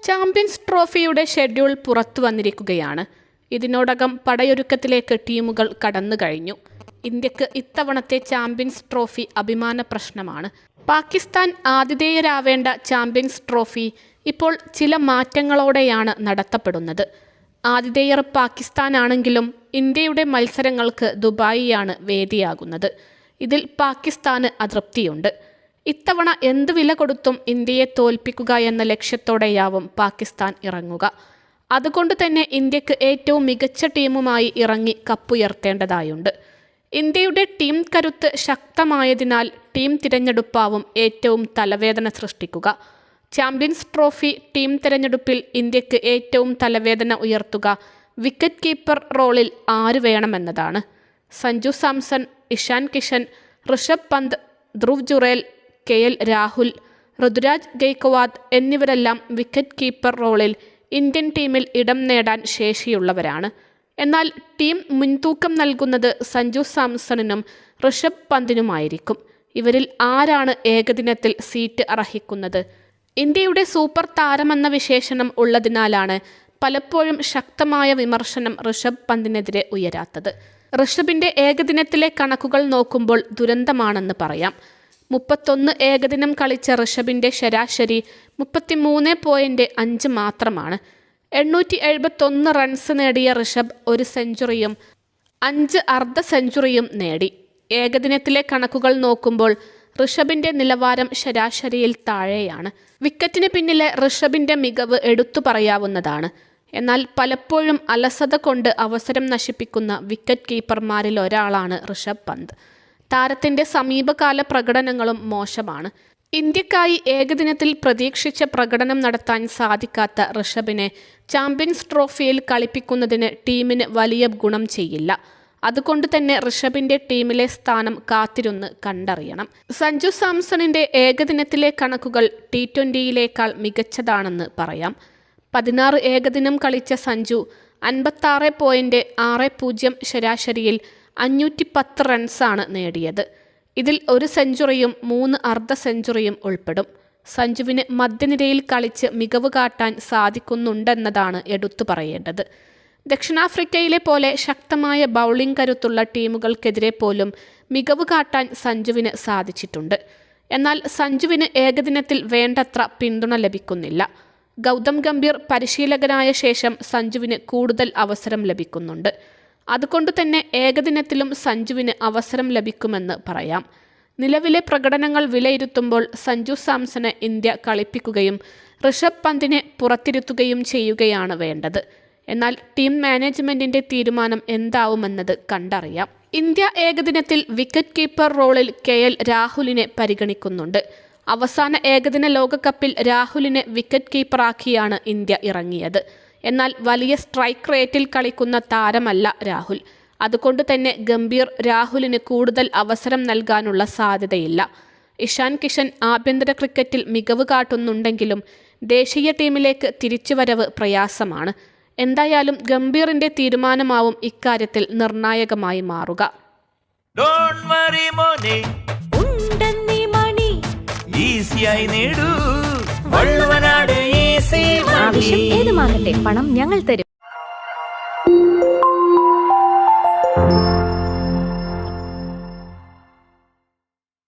Champions ട്രോഫിയുടെ schedule പുറത്തു വന്നിരിക്കുകയാണ്. ഇതിനോടകം പടയൊരുക്കത്തിലേക്ക് ടീമുകൾ കടന്നു കഴിഞ്ഞു. ഇന്ത്യക്ക് ഇത്തവണത്തെ ചാമ്പ്യൻസ് ട്രോഫി അഭിമാന പ്രശ്നമാണ്. പാകിസ്ഥാൻ ആതിഥേയരാവേണ്ട ചാമ്പ്യൻസ് ട്രോഫി ഇപ്പോൾ ചില മാറ്റങ്ങളോടെയാണ് നടത്തപ്പെടുന്നത്. ആതിഥേയർ പാകിസ്ഥാനാണെങ്കിലും ഇന്ത്യയുടെ മത്സരങ്ങൾക്ക് ദുബായിയാണ് വേദിയാകുന്നത്. ഇതിൽ പാകിസ്ഥാന് അതൃപ്തിയുണ്ട്. ഇത്തവണ എന്ത് വില കൊടുത്തും ഇന്ത്യയെ തോൽപ്പിക്കുക എന്ന ലക്ഷ്യത്തോടെയാവും പാകിസ്ഥാൻ ഇറങ്ങുക. അതുകൊണ്ട് തന്നെ ഇന്ത്യക്ക് ഏറ്റവും മികച്ച ടീമുമായി ഇറങ്ങി കപ്പുയർത്തേണ്ടതായുണ്ട്. ഇന്ത്യയുടെ ടീം കരുത്ത് ശക്തമായതിനാൽ ടീം തിരഞ്ഞെടുപ്പാവും ഏറ്റവും തലവേദന സൃഷ്ടിക്കുക. ചാമ്പ്യൻസ് ട്രോഫി ടീം തിരഞ്ഞെടുപ്പിൽ ഇന്ത്യക്ക് ഏറ്റവും തലവേദന ഉയർത്തുക വിക്കറ്റ് കീപ്പർ റോളിൽ ആര് വേണമെന്നതാണ്. സഞ്ജു സാംസൺ, ഇഷാൻ കിഷൻ, ഋഷഭ് പന്ത്, ധ്രുവ് ജുറേൽ, KL രാഹുൽ, ഋതുരാജ് ഗെയ്ക്വാദ് എന്നിവരെല്ലാം വിക്കറ്റ് കീപ്പർ റോളിൽ ഇന്ത്യൻ ടീമിൽ ഇടം നേടാൻ ശേഷിയുള്ളവരാണ്. എന്നാൽ ടീം മുൻതൂക്കം നൽകുന്നത് സഞ്ജു സാംസണിനും ഋഷഭ് പന്തിനുമായിരിക്കും. ഇവരിൽ ആരാണ് ഏകദിനത്തിൽ സീറ്റ് അർഹിക്കുന്നത്? ഇന്ത്യയുടെ സൂപ്പർ താരമെന്ന വിശേഷണം ഉള്ളതിനാലാണ് പലപ്പോഴും ശക്തമായ വിമർശനം ഋഷഭ് പന്തിനെതിരെ ഉയരാത്തത്. ഋഷഭിൻ്റെ ഏകദിനത്തിലെ കണക്കുകൾ നോക്കുമ്പോൾ ദുരന്തമാണെന്ന് പറയാം. 31 ഏകദിനം കളിച്ച ഋഷഭിൻ്റെ ശരാശരി 33.5 മാത്രമാണ്. 871 റൺസ് നേടിയ ഋഷഭ് ഒരു സെഞ്ചുറിയും 5 അർദ്ധ സെഞ്ചുറിയും നേടി. ഏകദിനത്തിലെ കണക്കുകൾ നോക്കുമ്പോൾ ഋഷഭിൻ്റെ നിലവാരം ശരാശരിയിൽ താഴെയാണ്. വിക്കറ്റിന് പിന്നിലെ ഋഷഭിൻ്റെ മികവ് എടുത്തു പറയാവുന്നതാണ്. എന്നാൽ പലപ്പോഴും അലസത കൊണ്ട് അവസരം നശിപ്പിക്കുന്ന വിക്കറ്റ് കീപ്പർമാരിൽ ഒരാളാണ് ഋഷഭ് പന്ത്. താരത്തിൻ്റെ സമീപകാല പ്രകടനങ്ങളും മോശമാണ്. ഇന്ത്യക്കായി ഏകദിനത്തിൽ പ്രതീക്ഷിച്ച പ്രകടനം നടത്താൻ സാധിക്കാത്ത ഋഷഭിനെ ചാമ്പ്യൻസ് ട്രോഫിയിൽ കളിപ്പിക്കുന്നതിന് ടീമിന് വലിയ ഗുണം ചെയ്യില്ല. അതുകൊണ്ട് തന്നെ ഋഷഭിൻ്റെ ടീമിലെ സ്ഥാനം കാത്തിരുന്ന് കണ്ടറിയണം. സഞ്ജു സാംസണിൻ്റെ ഏകദിനത്തിലെ കണക്കുകൾ T20യിലേക്കാൾ മികച്ചതാണെന്ന് പറയാം. 16 ഏകദിനം കളിച്ച സഞ്ജു 56.60 ശരാശരിയിൽ 510 റൺസാണ് നേടിയത്. ഇതിൽ ഒരു സെഞ്ചുറിയും 3 അർദ്ധ സെഞ്ചുറിയും ഉൾപ്പെടും. സഞ്ജുവിന് മധ്യനിരയിൽ കളിച്ച് മികവ് കാട്ടാൻ സാധിക്കുന്നുണ്ടെന്നതാണ് എടുത്തു പറയേണ്ടത്. ദക്ഷിണാഫ്രിക്കയിലെ പോലെ ശക്തമായ ബൗളിംഗ് കരുത്തുള്ള ടീമുകൾക്കെതിരെ പോലും മികവ് കാട്ടാൻ സഞ്ജുവിന് സാധിച്ചിട്ടുണ്ട്. എന്നാൽ സഞ്ജുവിന് ഏകദിനത്തിൽ വേണ്ടത്ര പിന്തുണ ലഭിക്കുന്നില്ല. ഗൗതം ഗംഭീർ പരിശീലകനായ ശേഷം സഞ്ജുവിന് കൂടുതൽ അവസരം ലഭിക്കുന്നുണ്ട്. അതുകൊണ്ട് തന്നെ ഏകദിനത്തിലും സഞ്ജുവിന് അവസരം ലഭിക്കുമെന്ന് പറയാം. നിലവിലെ പ്രകടനങ്ങൾ വിലയിരുത്തുമ്പോൾ സഞ്ജു സാംസനെ ഇന്ത്യ കളിപ്പിക്കുകയും ഋഷഭ് പന്തിനെ പുറത്തിരുത്തുകയും ചെയ്യുകയാണ് വേണ്ടത്. എന്നാൽ ടീം മാനേജ്മെൻറ്റിൻ്റെ തീരുമാനം എന്താവുമെന്നത് കണ്ടറിയാം. ഇന്ത്യ ഏകദിനത്തിൽ വിക്കറ്റ് കീപ്പർ റോളിൽ KL രാഹുലിനെ പരിഗണിക്കുന്നുണ്ട്. അവസാന ഏകദിന ലോകകപ്പിൽ രാഹുലിനെ വിക്കറ്റ് കീപ്പറാക്കിയാണ് ഇന്ത്യ ഇറങ്ങിയത്. എന്നാൽ വലിയ സ്ട്രൈക്ക് റേറ്റിൽ കളിക്കുന്ന താരമല്ല രാഹുൽ. അതുകൊണ്ട് തന്നെ ഗംഭീർ രാഹുലിന് കൂടുതൽ അവസരം നൽകാനുള്ള സാധ്യതയില്ല. ഇഷാൻ കിഷൻ ആഭ്യന്തര ക്രിക്കറ്റിൽ മികവ് കാട്ടുന്നുണ്ടെങ്കിലും ദേശീയ ടീമിലേക്ക് തിരിച്ചുവരവ് പ്രയാസമാണ്. എന്തായാലും ഗംഭീറിൻ്റെ തീരുമാനമാവും ഇക്കാര്യത്തിൽ നിർണായകമായി മാറുക. ആവശ്യം ഏതുമാകട്ടെ, പണം ഞങ്ങൾ തരും.